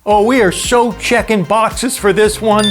Oh, we are so checking boxes for this one.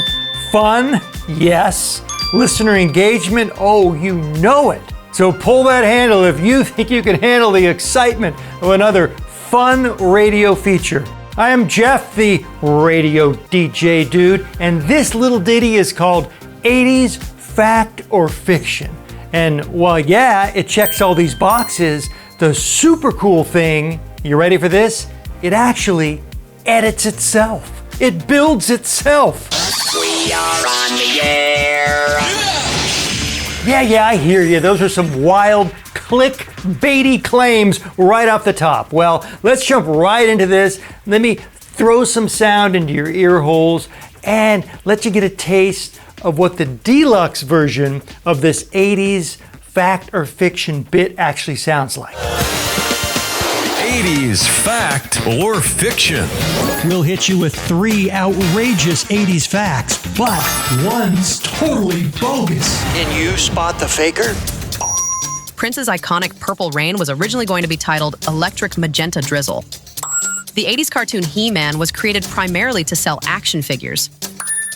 Fun? Yes. Listener engagement? Oh, you know it. So pull that handle if you think you can handle the excitement of another fun radio feature. I am Jeff, the radio DJ dude, and this little ditty is called 80s Fact or Fiction. And while yeah, it checks all these boxes, the super cool thing, you ready for this? It actually edits itself. It builds itself. We are on the air. Yeah, I hear you. Those are some wild, clickbaity claims right off the top. Well, let's jump right into this. Let me throw some sound into your ear holes and let you get a taste of what the deluxe version of this 80s fact or fiction bit actually sounds like. 80s fact or fiction. We'll hit you with 3 outrageous 80s facts, but one's totally bogus. Can you spot the faker? Prince's iconic Purple Rain was originally going to be titled Electric Magenta Drizzle. The 80s cartoon He-Man was created primarily to sell action figures.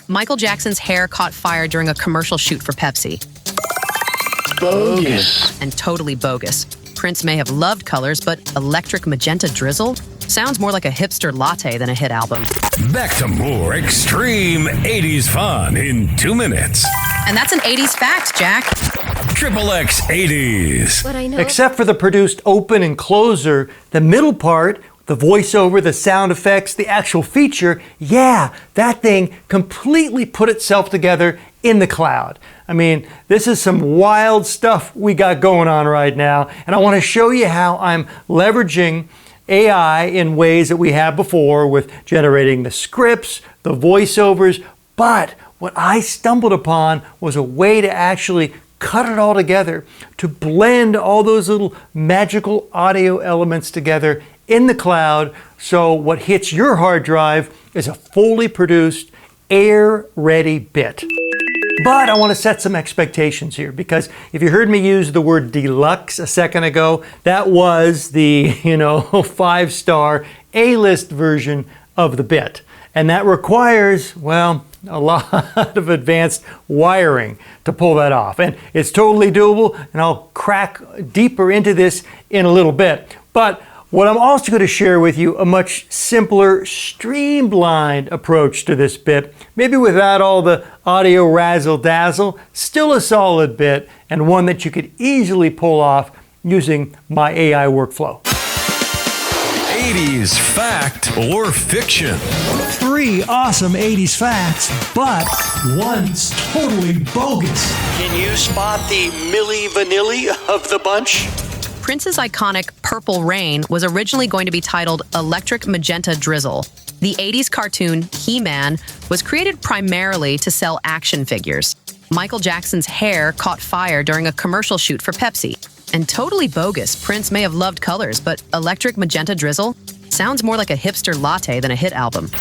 Michael Jackson's hair caught fire during a commercial shoot for Pepsi. Bogus. And totally bogus. Prince may have loved colors, but Electric Magenta Drizzle sounds more like a hipster latte than a hit album. Back to more extreme 80s fun in 2 minutes. And that's an 80s fact, Jack. Triple X 80s. Except for the produced open and closer, the middle part, the voiceover, the sound effects, the actual feature, yeah, that thing completely put itself together in the cloud. I mean, this is some wild stuff we got going on right now, and I want to show you how I'm leveraging AI in ways that we have before with generating the scripts, the voiceovers, but what I stumbled upon was a way to actually cut it all together, to blend all those little magical audio elements together in the cloud, so what hits your hard drive is a fully produced, air-ready bit. But I want to set some expectations here, because if you heard me use the word deluxe a second ago, that was the, 5-star A-list version of the bit. And that requires, well, a lot of advanced wiring to pull that off. And it's totally doable, and I'll crack deeper into this in a little bit. But what I'm also going to share with you a much simpler, streamlined approach to this bit, maybe without all the audio razzle-dazzle, still a solid bit, and one that you could easily pull off using my AI workflow. 80s fact or fiction. 3 awesome 80s facts, but one's totally bogus. Can you spot the Milli Vanilli of the bunch? Prince's iconic Purple Rain was originally going to be titled Electric Magenta Drizzle. The 80s cartoon He-Man was created primarily to sell action figures. Michael Jackson's hair caught fire during a commercial shoot for Pepsi. And totally bogus, Prince may have loved colors, but Electric Magenta Drizzle sounds more like a hipster latte than a hit album.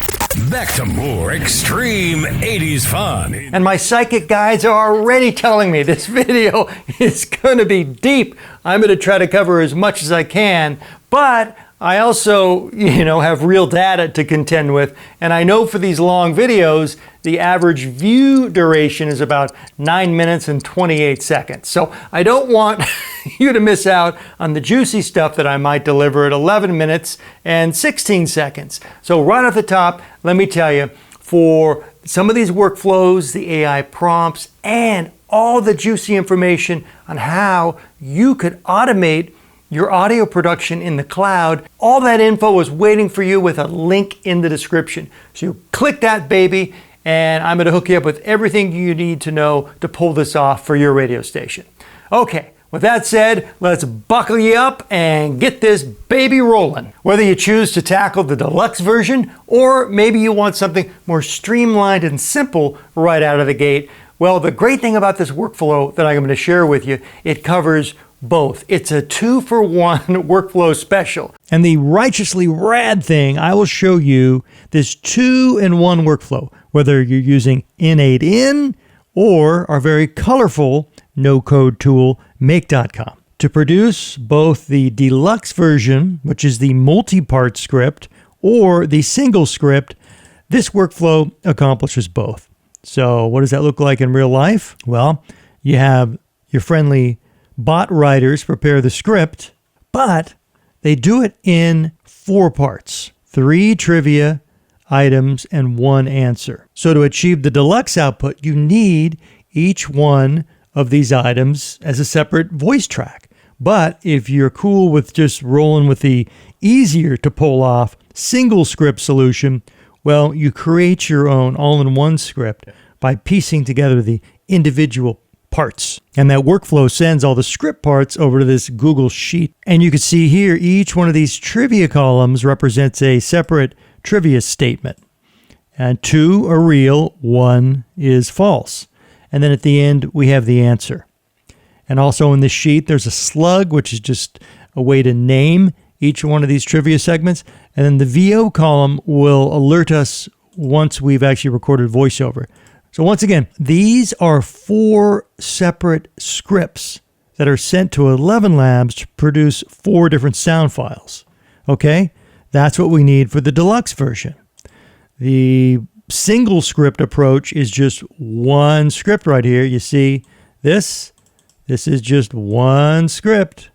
Back to more extreme 80s fun. And my psychic guides are already telling me this video is going to be deep. I'm going to try to cover as much as I can, but I also, have real data to contend with. And I know for these long videos, the average view duration is about 9 minutes and 28 seconds. So I don't want you to miss out on the juicy stuff that I might deliver at 11 minutes and 16 seconds. So right off the top, let me tell you, for some of these workflows, the AI prompts, and all the juicy information on how you could automate your audio production in the cloud, all that info is waiting for you with a link in the description. So you click that baby, and I'm going to hook you up with everything you need to know to pull this off for your radio station. Okay, with that said, let's buckle you up and get this baby rolling. Whether you choose to tackle the deluxe version, or maybe you want something more streamlined and simple right out of the gate, well, the great thing about this workflow that I'm going to share with you, it covers both. It's a 2-for-1 workflow special. And the righteously rad thing, I will show you this 2-in-1 workflow, whether you're using N8N or our very colorful no-code tool, make.com. To produce both the deluxe version, which is the multi-part script, or the single script, This workflow accomplishes both. So what does that look like in real life? Well, you have your friendly bot writers prepare the script, but they do it in 4 parts: 3 trivia items and 1 answer. So to achieve the deluxe output, you need each one of these items as a separate voice track. But if you're cool with just rolling with the easier to pull off single script solution, well, you create your own all-in-one script by piecing together the individual parts. And that workflow sends all the script parts over to this Google Sheet. And you can see here, each one of these trivia columns represents a separate trivia statement. And 2 are real, 1 is false. And then at the end, we have the answer. And also in this sheet, there's a slug, which is just a way to name each one of these trivia segments. And then the VO column will alert us once we've actually recorded voiceover. So once again, these are 4 separate scripts that are sent to 11 Labs to produce 4 different sound files. Okay? That's what we need for the deluxe version. The single script approach is just 1 script right here. You see this? This is just 1 script.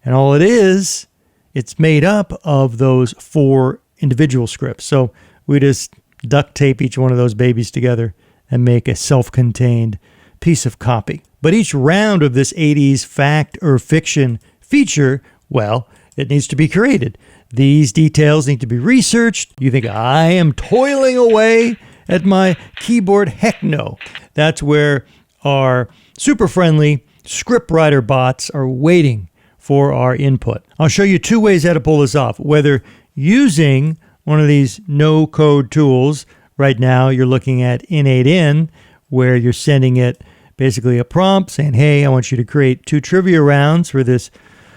And all it is, it's made up of those 4 individual scripts. So we just duct tape each one of those babies together and make a self-contained piece of copy. But each round of this 80s fact or fiction feature, well, it needs to be created. These details need to be researched. You think I am toiling away at my keyboard? Heck no. That's where our super friendly scriptwriter bots are waiting for our input. I'll show you 2 ways how to pull this off. Whether using one of these no-code tools. Right now, you're looking at In8In, where you're sending it basically a prompt saying, hey, I want you to create 2 trivia rounds for this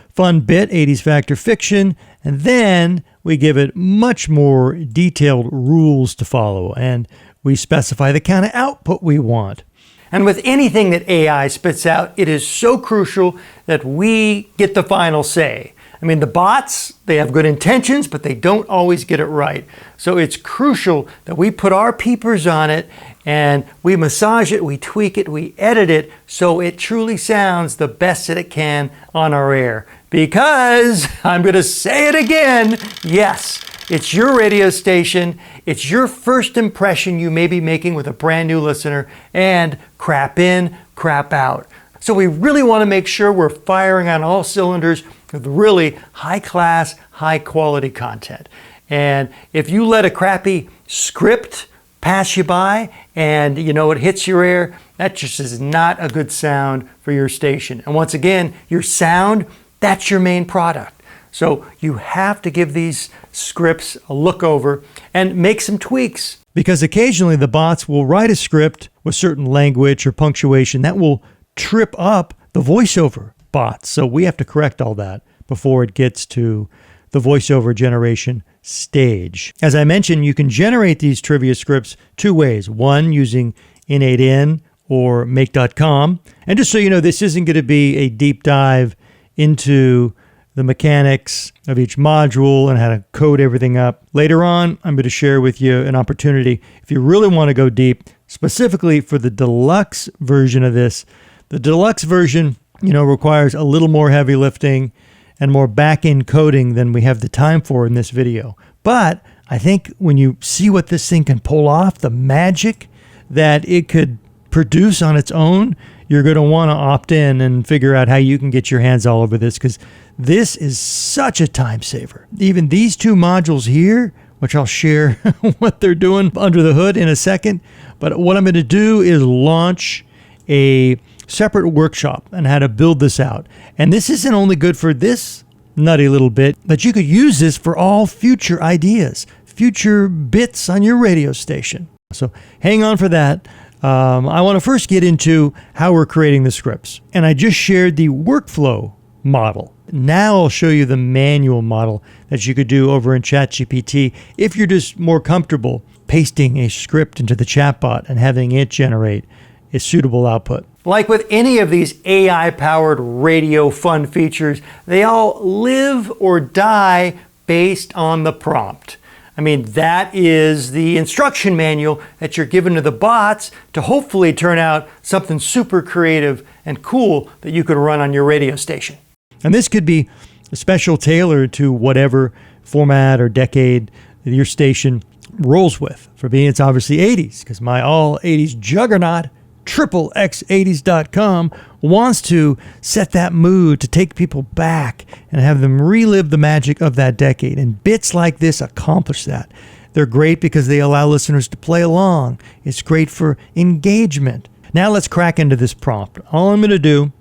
fun bit, 80s fact or fiction. And then we give it much more detailed rules to follow. And we specify the kind of output we want. And with anything that AI spits out, it is so crucial that we get the final say. I mean, the bots, they have good intentions, but they don't always get it right. So it's crucial that we put our peepers on it and we massage it, we tweak it, we edit it so it truly sounds the best that it can on our air. Because, I'm going to say it again, yes, it's your radio station, it's your first impression you may be making with a brand new listener, and crap in, crap out. So we really want to make sure we're firing on all cylinders with really high-class, high-quality content. And if you let a crappy script pass you by and, it hits your ear, that just is not a good sound for your station. And once again, your sound, that's your main product. So you have to give these scripts a look over and make some tweaks. Because occasionally the bots will write a script with certain language or punctuation that will trip up the voiceover bots. So we have to correct all that before it gets to the voiceover generation stage. As I mentioned, you can generate these trivia scripts 2 ways. One, using In8In or make.com. And just so you know, this isn't going to be a deep dive into the mechanics of each module and how to code everything up. Later on, I'm going to share with you an opportunity if you really want to go deep, specifically for the deluxe version of this. The deluxe version, requires a little more heavy lifting and more back-end coding than we have the time for in this video. But I think when you see what this thing can pull off, the magic that it could produce on its own, you're going to want to opt in and figure out how you can get your hands all over this, because this is such a time saver. Even these 2 modules here, which I'll share what they're doing under the hood in a second. But what I'm going to do is launch a separate workshop on how to build this out. And this isn't only good for this nutty little bit, but you could use this for all future ideas, future bits on your radio station. So hang on for that. I want to first get into how we're creating the scripts. And I just shared the workflow model. Now I'll show you the manual model that you could do over in ChatGPT if you're just more comfortable pasting a script into the chatbot and having it generate a suitable output. Like with any of these AI-powered radio fun features, they all live or die based on the prompt. I mean, that is the instruction manual that you're given to the bots to hopefully turn out something super creative and cool that you could run on your radio station. And this could be special tailored to whatever format or decade that your station rolls with. For me, it's obviously 80s, because my all 80s juggernaut, XXX80s.com, wants to set that mood to take people back and have them relive the magic of that decade. And bits like this accomplish that. They're great because they allow listeners to play along. It's great for engagement. Now let's crack into this prompt. All I'm going to do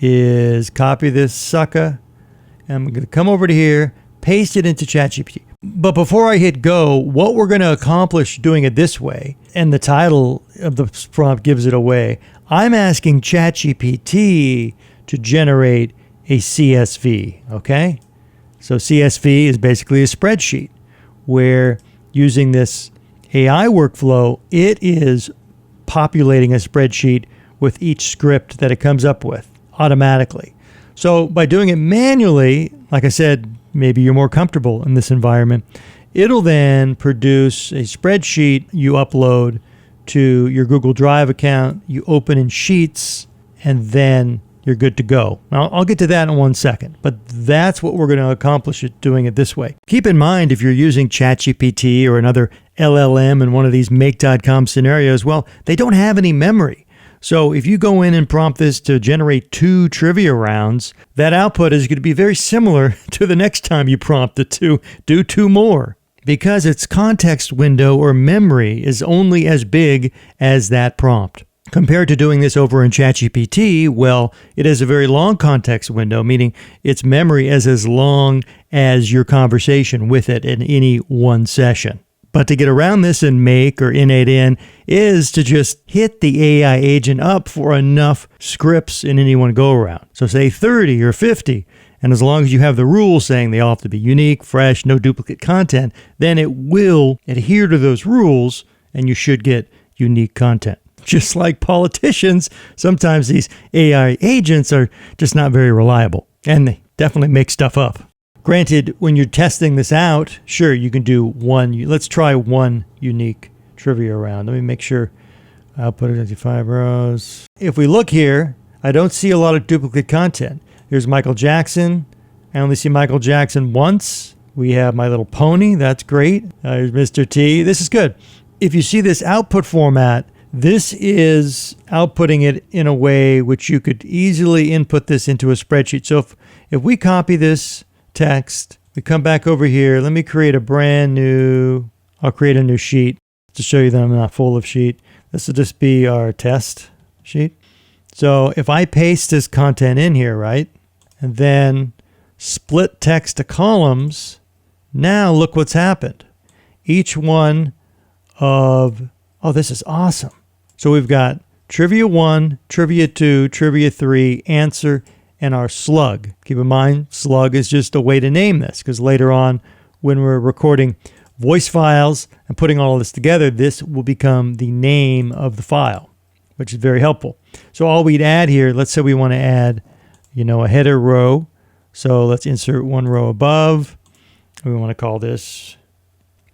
is copy this sucker. I'm going to come over to here, paste it into ChatGPT. But before I hit go, what we're going to accomplish doing it this way, and the title of the prompt gives it away, I'm asking ChatGPT to generate a CSV, okay? So CSV is basically a spreadsheet where, using this AI workflow, it is populating a spreadsheet with each script that it comes up with automatically. So by doing it manually, like I said, maybe you're more comfortable in this environment, it'll then produce a spreadsheet you upload to your Google Drive account, you open in Sheets, and then you're good to go. Now, I'll get to that in 1 second, but that's what we're going to accomplish it doing it this way. Keep in mind, if you're using ChatGPT or another LLM in one of these make.com scenarios, well, they don't have any memory. So if you go in and prompt this to generate 2 trivia rounds, that output is going to be very similar to the next time you prompt it to do 2 more, because its context window or memory is only as big as that prompt. Compared to doing this over in ChatGPT, well, it has a very long context window, meaning its memory is as long as your conversation with it in any one session. But to get around this in Make or N8N is to just hit the AI agent up for enough scripts in any one go-around. So say 30 or 50, and as long as you have the rules saying they all have to be unique, fresh, no duplicate content, then it will adhere to those rules, and you should get unique content. Just like politicians, sometimes these AI agents are just not very reliable, and they definitely make stuff up. Granted, when you're testing this out, sure, you can do one. Let's try one unique trivia round. Let me make sure I'll put it into 5 rows. If we look here, I don't see a lot of duplicate content. Here's Michael Jackson. I only see Michael Jackson once. We have My Little Pony. That's great. Here's Mr. T. This is good. If you see this output format, this is outputting it in a way which you could easily input this into a spreadsheet. So if we copy this text, we come back over here. Let me create I'll create a new sheet to show you that I'm not full of sheet. This will just be our test sheet. So if I paste this content in here, right, and then split text to columns, now look what's happened. Each one of, this is awesome. So we've got Trivia 1, Trivia 2, Trivia 3, Answer, and our slug. Keep in mind, slug is just a way to name this, because later on, when we're recording voice files and putting all of this together, this will become the name of the file, which is very helpful. So all we'd add here, let's say we want to add, a header row. So let's insert 1 row above. We want to call this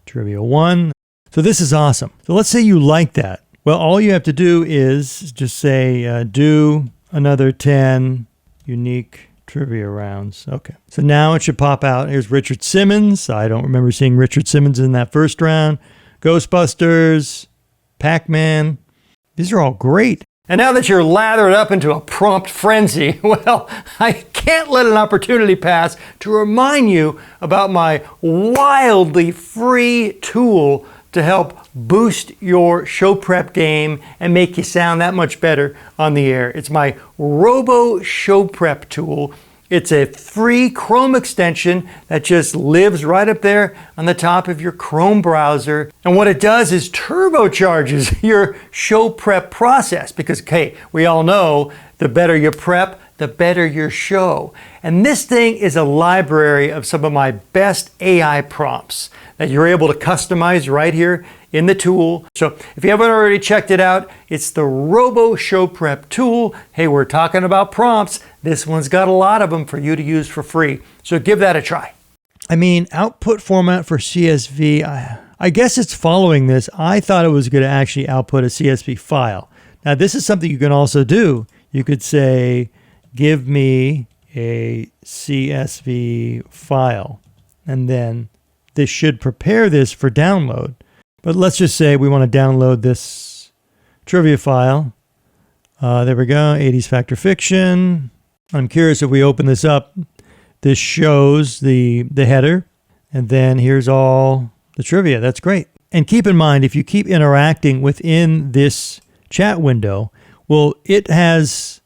Trivia 1. So this is awesome. So let's say you like that. Well, all you have to do is just say, do another 10 unique trivia rounds. Okay. So now it should pop out. Here's Richard Simmons. I don't remember seeing Richard Simmons in that first round. Ghostbusters, Pac-Man. These are all great. And now that you're lathered up into a prompt frenzy, well, I can't let an opportunity pass to remind you about my wildly free tool to help boost your show prep game and make you sound that much better on the air. It's my Robo Show Prep tool. It's a free Chrome extension that just lives right up there on the top of your Chrome browser. And what it does is turbocharges your show prep process, because, we all know the better you prep, the better your show. And this thing is a library of some of my best AI prompts that you're able to customize right here in the tool. So if you haven't already checked it out, it's the Robo Show Prep tool. Hey, we're talking about prompts. This one's got a lot of them for you to use for free. So give that a try. I mean, output format for CSV, I guess it's following this. I thought it was going to actually output a CSV file. Now, this is something you can also do. You could say, give me a CSV file, and then this should prepare this for download. But let's just say we want to download this trivia file. There we go, 80s Fact or Fiction. I'm curious if we open this up, this shows the header, and then here's all the trivia. That's great. And keep in mind, if you keep interacting within this chat window, well, it has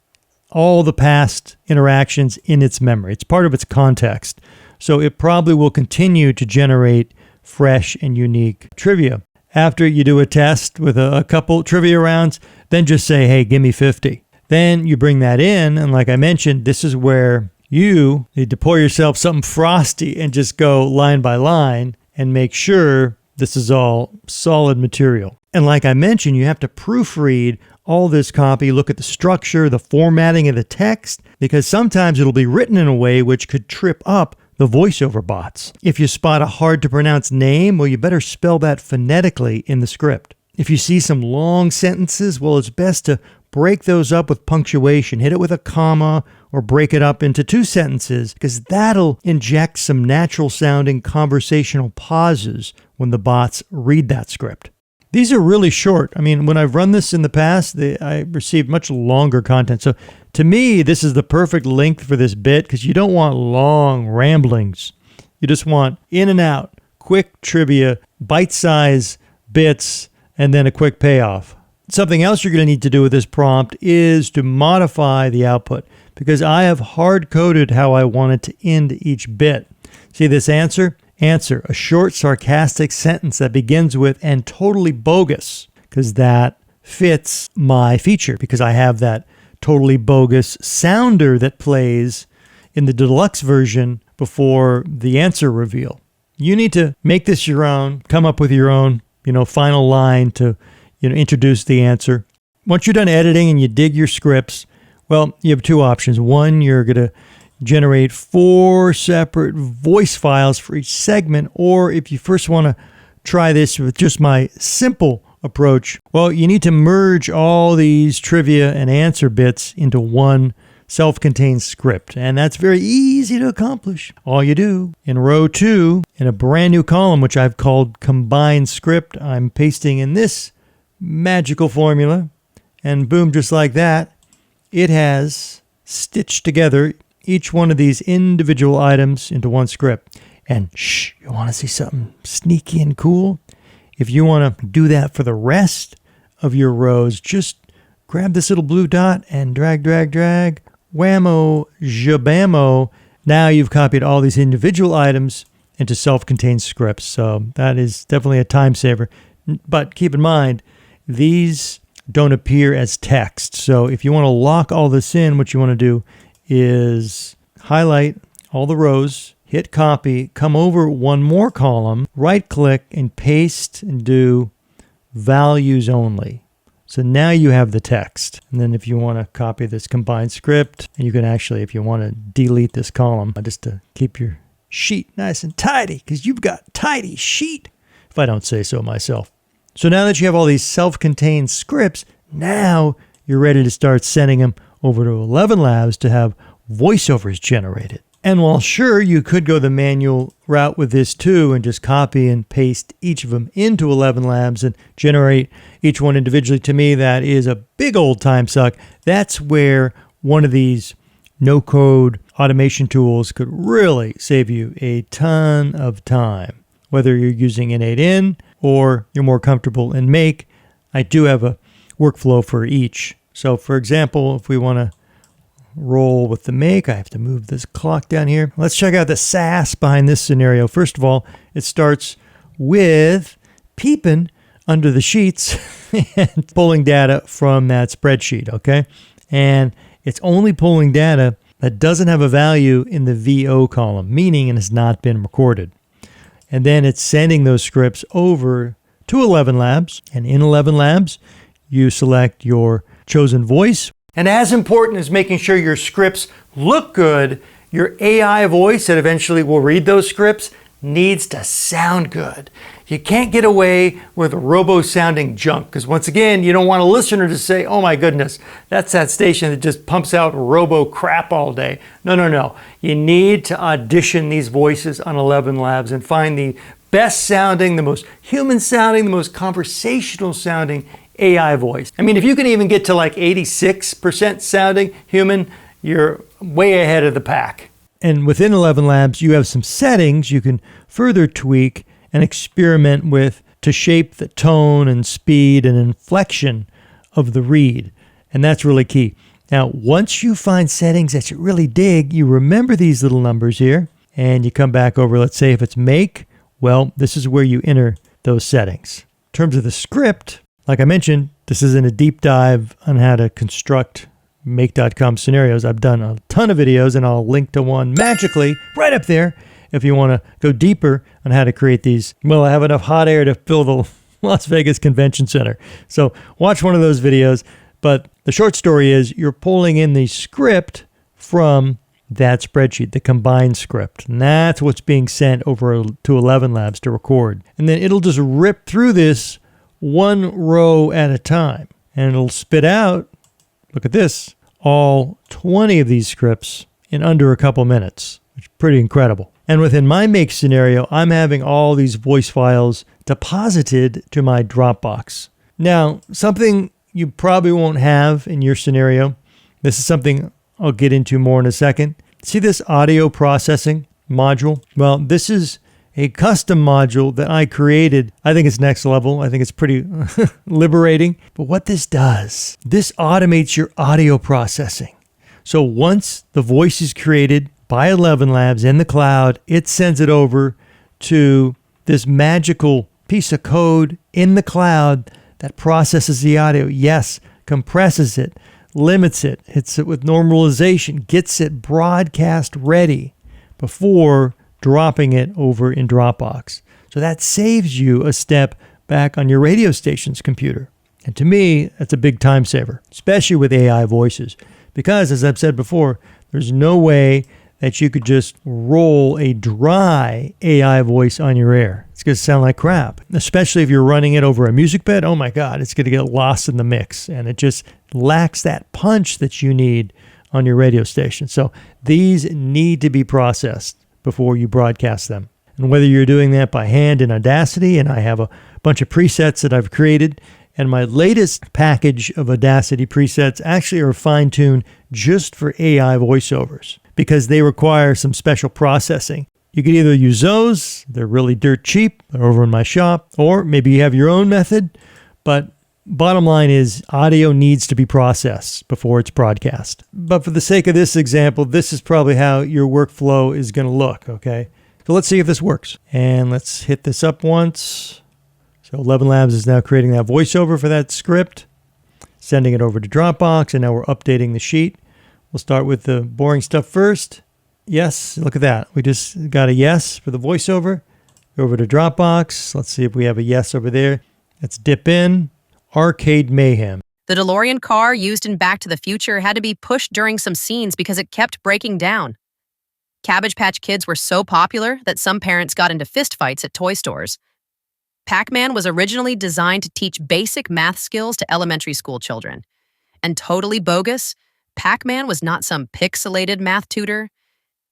all the past interactions in its memory. It's part of its context. So it probably will continue to generate fresh and unique trivia. After you do a test with a couple trivia rounds, then just say, hey, give me 50. Then you bring that in, and like I mentioned, this is where you need to pour yourself something frosty and just go line by line and make sure this is all solid material. And like I mentioned, you have to proofread all this copy, look at the structure, the formatting of the text, because sometimes it'll be written in a way which could trip up the voiceover bots. If you spot a hard to pronounce name, well, you better spell that phonetically in the script. If you see some long sentences, well, it's best to break those up with punctuation, hit it with a comma, or break it up into 2 sentences, because that'll inject some natural sounding conversational pauses when the bots read that script. These are really short. I mean, when I've run this in the past, I received much longer content. So to me, this is the perfect length for this bit because you don't want long ramblings. You just want in and out, quick trivia, bite-sized bits, and then a quick payoff. Something else you're going to need to do with this prompt is to modify the output because I have hard-coded how I want it to end each bit. See this answer? Answer, a short sarcastic sentence that begins with, and totally bogus, because that fits my feature, because I have that totally bogus sounder that plays in the deluxe version before the answer reveal. You need to make this your own, come up with your own, final line to, introduce the answer. Once you're done editing and you dig your scripts, well, you have 2 options. One, you're going to generate 4 separate voice files for each segment, or if you first want to try this with just my simple approach, well, you need to merge all these trivia and answer bits into one self-contained script, and that's very easy to accomplish. All you do, in row 2, in a brand new column, which I've called Combined Script, I'm pasting in this magical formula, and boom, just like that, it has stitched together each one of these individual items into one script. And you want to see something sneaky and cool? If you want to do that for the rest of your rows, just grab this little blue dot and drag, whammo, jabammo. Now you've copied all these individual items into self-contained scripts. So that is definitely a time saver. But keep in mind, these don't appear as text. So if you want to lock all this in, what you want to do is highlight all the rows, hit copy, come over one more column, right click and paste and do values only. So now you have the text. And then if you want to copy this combined script, and you can actually, if you want to delete this column, just to keep your sheet nice and tidy, because you've got tidy sheet, if I don't say so myself. So now that you have all these self-contained scripts, now you're ready to start sending them over to 11 Labs to have voiceovers generated. And while sure, you could go the manual route with this too and just copy and paste each of them into 11 Labs and generate each one individually, to me, that is a big old time suck. That's where one of these no-code automation tools could really save you a ton of time. Whether you're using N8N or you're more comfortable in Make, I do have a workflow for each. So for example, if we want to roll with the Make, I have to move this clock down here. Let's check out the sass behind this scenario. First of all, it starts with peeping under the sheets and pulling data from that spreadsheet, okay? And it's only pulling data that doesn't have a value in the VO column, meaning it has not been recorded. And then it's sending those scripts over to 11 Labs. And in 11 Labs, you select your chosen voice. And as important as making sure your scripts look good, Your AI voice that eventually will read those scripts needs to sound good. You can't get away with robo-sounding junk, because once again, you don't want a listener to say, oh my goodness, that's that station that just pumps out robo crap all day. No, no, no. You need to audition these voices on 11 Labs and find the best sounding, the most human sounding, the most conversational sounding AI voice. I mean, if you can even get to like 86% sounding human, you're way ahead of the pack. And within 11 Labs, you have some settings you can further tweak and experiment with to shape the tone and speed and inflection of the read. And that's really key. Now, once you find settings that you really dig, you remember these little numbers here, and you come back over, let's say if it's make, well, this is where you enter those settings. In terms of the script, like I mentioned, this isn't a deep dive on how to construct make.com scenarios. I've done a ton of videos, and I'll link to one magically right up there if you want to go deeper on how to create these. Well, I have enough hot air to fill the Las Vegas Convention Center. So watch one of those videos. But the short story is you're pulling in the script from that spreadsheet, the combined script. And that's what's being sent over to 11 Labs to record. And then it'll just rip through this one row at a time. And it'll spit out, look at this, all 20 of these scripts in under a couple minutes, which is pretty incredible. And within my make scenario, I'm having all these voice files deposited to my Dropbox. Now, something you probably won't have in your scenario, this is something I'll get into more in a second. See this audio processing module? Well, this is a custom module that I created. I think it's next level. I think it's pretty liberating. But what this does, this automates your audio processing. So once the voice is created by 11 Labs in the cloud, it sends it over to this magical piece of code in the cloud that processes the audio. Yes, compresses it, limits it, hits it with normalization, gets it broadcast ready before dropping it over in Dropbox. So that saves you a step back on your radio station's computer. And to me, that's a big time saver, especially with AI voices. Because, as I've said before, there's no way that you could just roll a dry AI voice on your air. It's going to sound like crap, especially if you're running it over a music bed. Oh my God, it's going to get lost in the mix, and it just lacks that punch that you need on your radio station. So these need to be processed before you broadcast them. And whether you're doing that by hand in Audacity, and I have a bunch of presets that I've created, and my latest package of Audacity presets actually are fine-tuned just for AI voiceovers, because they require some special processing. You could either use those, they're really dirt cheap, they're over in my shop, or maybe you have your own method, but bottom line is audio needs to be processed before it's broadcast. But for the sake of this example, this is probably how your workflow is going to look, okay? So let's see if this works. And let's hit this up once. So 11 Labs is now creating that voiceover for that script, sending it over to Dropbox, and now we're updating the sheet. We'll start with the boring stuff first. Yes, look at that. We just got a yes for the voiceover. Go over to Dropbox. Let's see if we have a yes over there. Let's dip in. Arcade Mayhem. The DeLorean car used in Back to the Future had to be pushed during some scenes because it kept breaking down. Cabbage Patch Kids were so popular that some parents got into fistfights at toy stores. Pac-Man was originally designed to teach basic math skills to elementary school children. And totally bogus, Pac-Man was not some pixelated math tutor.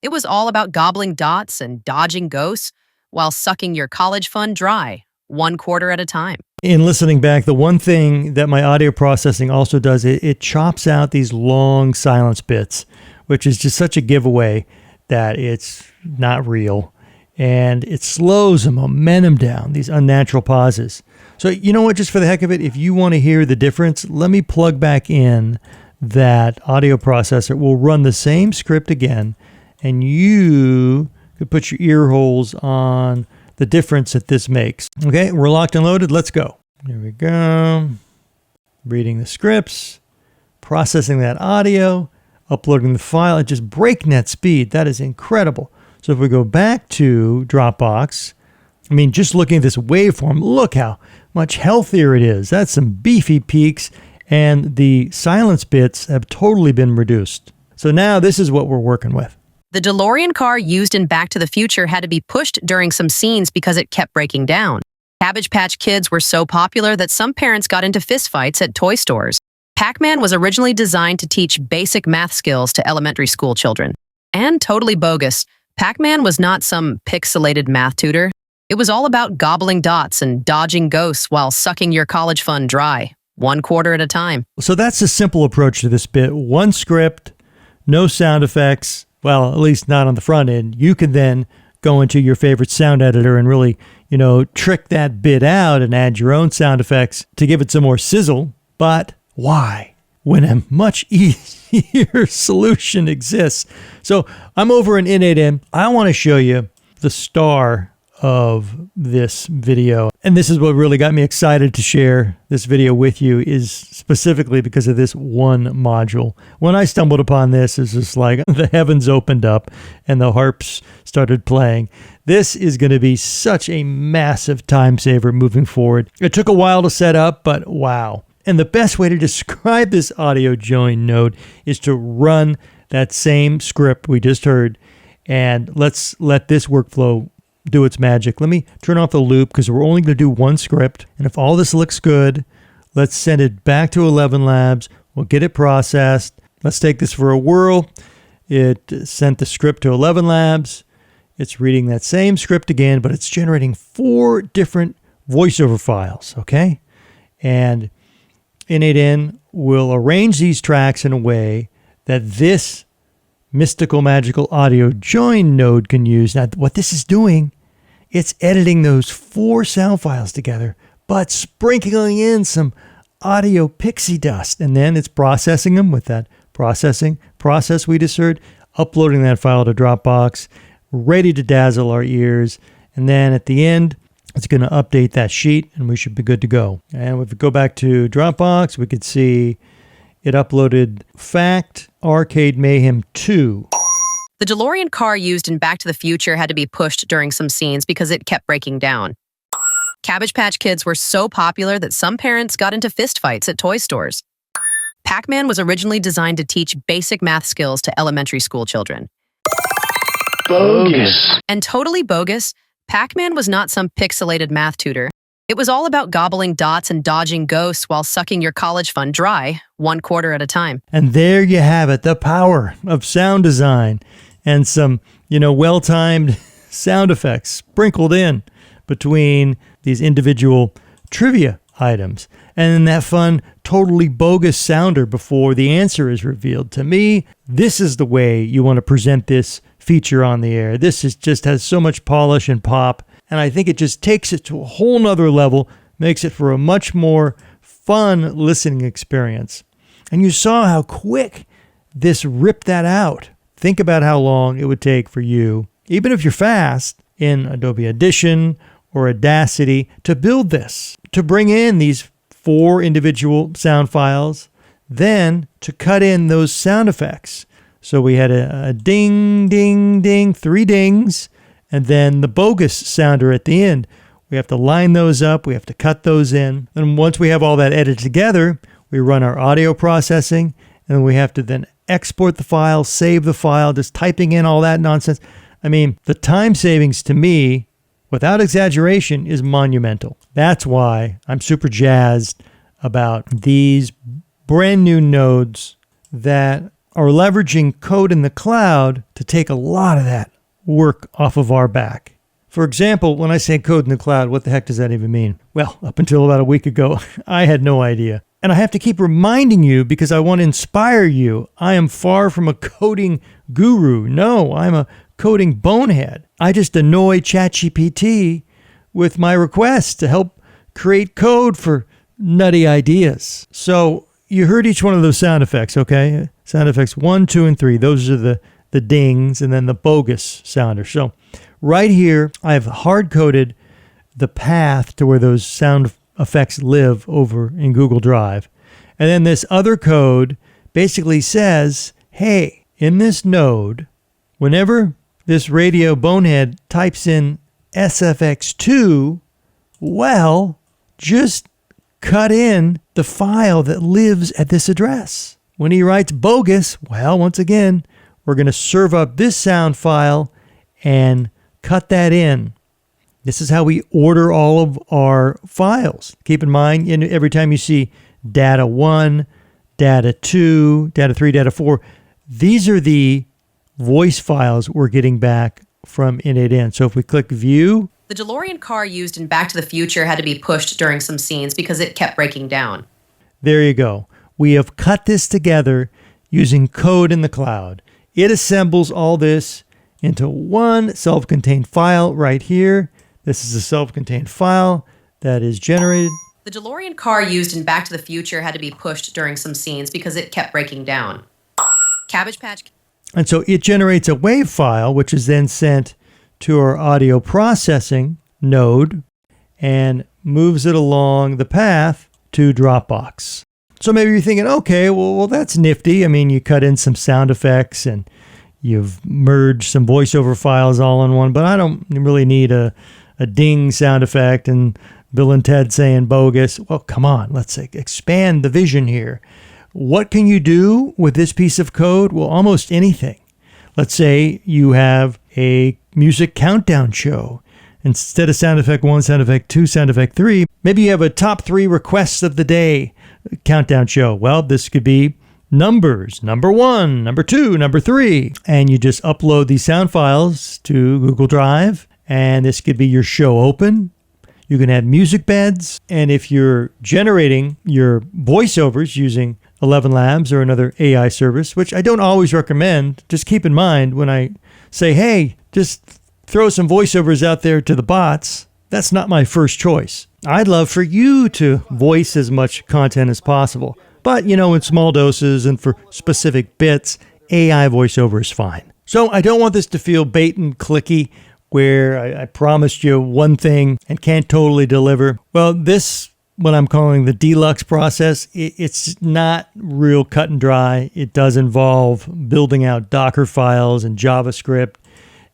It was all about gobbling dots and dodging ghosts while sucking your college fund dry, 1 quarter at a time. In listening back, the one thing that my audio processing also does, it chops out these long silence bits, which is just such a giveaway that it's not real. And it slows the momentum down, these unnatural pauses. So you know what, just for the heck of it, if you want to hear the difference, let me plug back in that audio processor. We'll run the same script again, and you could put your ear holes on the difference that this makes. Okay, we're locked and loaded. Let's go. Here we go. Reading the scripts, processing that audio, uploading the file at just breakneck speed. That is incredible. So if we go back to Dropbox, I mean, just looking at this waveform, look how much healthier it is. That's some beefy peaks, and the silence bits have totally been reduced. So now this is what we're working with. The DeLorean car used in Back to the Future had to be pushed during some scenes because it kept breaking down. Cabbage Patch Kids were so popular that some parents got into fistfights at toy stores. Pac-Man was originally designed to teach basic math skills to elementary school children. And totally bogus. Pac-Man was not some pixelated math tutor. It was all about gobbling dots and dodging ghosts while sucking your college fund dry, 1 quarter at a time. So that's the simple approach to this bit. One script, no sound effects. Well, at least not on the front end. You can then go into your favorite sound editor and really, trick that bit out and add your own sound effects to give it some more sizzle. But why? When a much easier solution exists. So I'm over in In8M. I want to show you the star of this video. And this is what really got me excited to share this video with you, is specifically because of this one module. When I stumbled upon this, it's just like the heavens opened up and the harps started playing. This is going to be such a massive time saver moving forward. It took a while to set up, but wow. And the best way to describe this audio join node is to run that same script we just heard, and let's let this workflow do its magic. Let me turn off the loop because we're only going to do one script. And if all this looks good, let's send it back to 11 Labs. We'll get it processed. Let's take this for a whirl. It sent the script to 11 Labs. It's reading that same script again, but it's generating 4 different voiceover files, okay? And In8N will arrange these tracks in a way that this mystical, magical audio join node can use. Now, what this is doing, it's editing those 4 sound files together, but sprinkling in some audio pixie dust. And then it's processing them with that process we just heard, uploading that file to Dropbox, ready to dazzle our ears. And then at the end, it's going to update that sheet and we should be good to go. And if we go back to Dropbox, we could see it uploaded Fact Arcade Mayhem 2. The DeLorean car used in Back to the Future had to be pushed during some scenes because it kept breaking down. Cabbage Patch Kids were so popular that some parents got into fistfights at toy stores. Pac-Man was originally designed to teach basic math skills to elementary school children. Bogus. And totally bogus, Pac-Man was not some pixelated math tutor. It was all about gobbling dots and dodging ghosts while sucking your college fund dry, 1 quarter at a time. And there you have it, the power of sound design and some, well-timed sound effects sprinkled in between these individual trivia items. And then that fun, totally bogus sounder before the answer is revealed. To me, this is the way you want to present this feature on the air. This just has so much polish and pop. And I think it just takes it to a whole nother level, makes it for a much more fun listening experience. And you saw how quick this ripped that out. Think about how long it would take for you, even if you're fast, in Adobe Audition or Audacity, to build this, to bring in these 4 individual sound files, then to cut in those sound effects. So we had a ding, ding, ding, 3 dings, and then the bogus sounder at the end. We have to line those up. We have to cut those in. And once we have all that edited together, we run our audio processing, and we have to then export the file, save the file, just typing in all that nonsense. I mean, the time savings to me, without exaggeration, is monumental. That's why I'm super jazzed about these brand new nodes that are leveraging code in the cloud to take a lot of that work off of our back. For example, when I say code in the cloud, what the heck does that even mean? Well, up until about a week ago, I had no idea. And I have to keep reminding you because I want to inspire you. I am far from a coding guru. No, I'm a coding bonehead. I just annoy ChatGPT with my requests to help create code for nutty ideas. So you heard each one of those sound effects, okay? Sound effects 1, 2, and 3. Those are the dings and then the bogus sounder. So right here, I've hard-coded the path to where those sound effects live over in Google Drive. And then this other code basically says, hey, in this node, whenever this radio bonehead types in SFX2, well, just cut in the file that lives at this address. When he writes bogus, well, once again, we're going to serve up this sound file and cut that in. This is how we order all of our files. Keep in mind, every time you see data 1, data 2, data 3, data 4, these are the voice files we're getting back from N8N. So if we click View. The DeLorean car used in Back to the Future had to be pushed during some scenes because it kept breaking down. There you go. We have cut this together using code in the cloud. It assembles all this into one self-contained file right here. This is a self-contained file that is generated. The DeLorean car used in Back to the Future had to be pushed during some scenes because it kept breaking down. Cabbage Patch. And so it generates a WAV file, which is then sent to our audio processing node and moves it along the path to Dropbox. So maybe you're thinking, okay, well, that's nifty. I mean, you cut in some sound effects and you've merged some voiceover files all in one, but I don't really need a ding sound effect and Bill and Ted saying bogus. Well, come on, let's expand the vision here. What can you do with this piece of code? Well, almost anything. Let's say you have a music countdown show. Instead of sound effect 1, sound effect 2, sound effect 3, maybe you have a top 3 requests of the day countdown show. Well, this could be numbers, number 1, number 2, number 3. And you just upload these sound files to Google Drive. And this could be your show open. You can have music beds. And if you're generating your voiceovers using 11 Labs or another AI service, which I don't always recommend, just keep in mind when I say, hey, just throw some voiceovers out there to the bots, that's not my first choice. I'd love for you to voice as much content as possible. But, in small doses and for specific bits, AI voiceover is fine. So I don't want this to feel bait and clicky, where I promised you one thing and can't totally deliver. Well, this, what I'm calling the Deluxe process, it's not real cut and dry. It does involve building out Docker files and JavaScript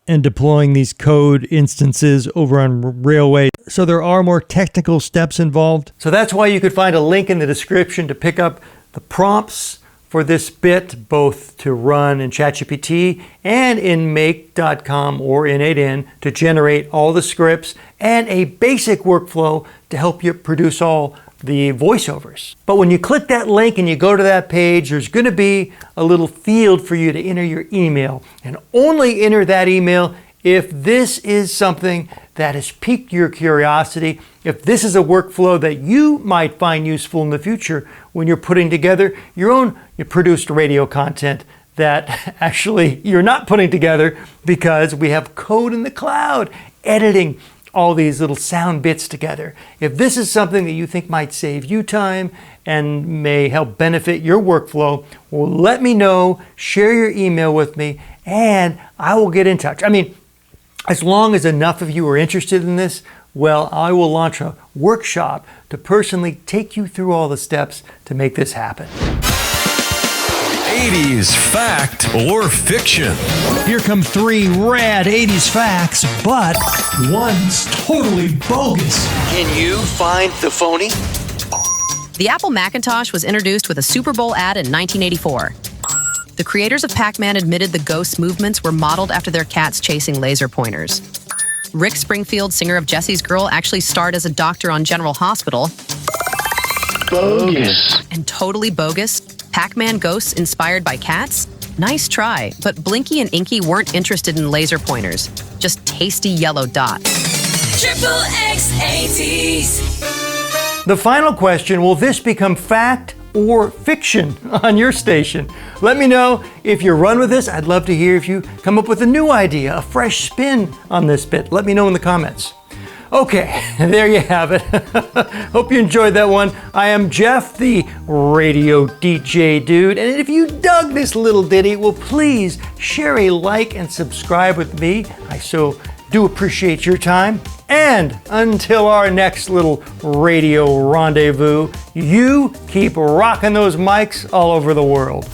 and deploying these code instances over on Railway. So there are more technical steps involved. So that's why you could find a link in the description to pick up the prompts for this bit, both to run in ChatGPT and in make.com or in N8N to generate all the scripts and a basic workflow to help you produce all the voiceovers. But when you click that link and you go to that page, there's going to be a little field for you to enter your email, and only enter that email if this is something that has piqued your curiosity, if this is a workflow that you might find useful in the future when you're putting together your own produced radio content that actually you're not putting together because we have code in the cloud editing all these little sound bits together. If this is something that you think might save you time and may help benefit your workflow, well, let me know, share your email with me, and I will get in touch. I mean, as long as enough of you are interested in this, well, I will launch a workshop to personally take you through all the steps to make this happen. 80s fact or fiction. Here come 3 rad 80s facts, but one's totally bogus. Can you find the phony? The Apple Macintosh was introduced with a Super Bowl ad in 1984. The creators of Pac-Man admitted the ghosts' movements were modeled after their cats chasing laser pointers. Rick Springfield, singer of Jesse's Girl, actually starred as a doctor on General Hospital. Bogus. And totally bogus, Pac-Man ghosts inspired by cats? Nice try, but Blinky and Inky weren't interested in laser pointers, just tasty yellow dots. Triple X 80s. The final question, will this become fact or fiction on your station? Let me know if you run with this. I'd love to hear if you come up with a new idea, a fresh spin on this bit. Let me know in the comments. Okay, there you have it. Hope you enjoyed that one. I am Jeff, the radio DJ dude, and if you dug this little ditty, well, please share a like and subscribe with me. I so do appreciate your time. And until our next little radio rendezvous, you keep rocking those mics all over the world.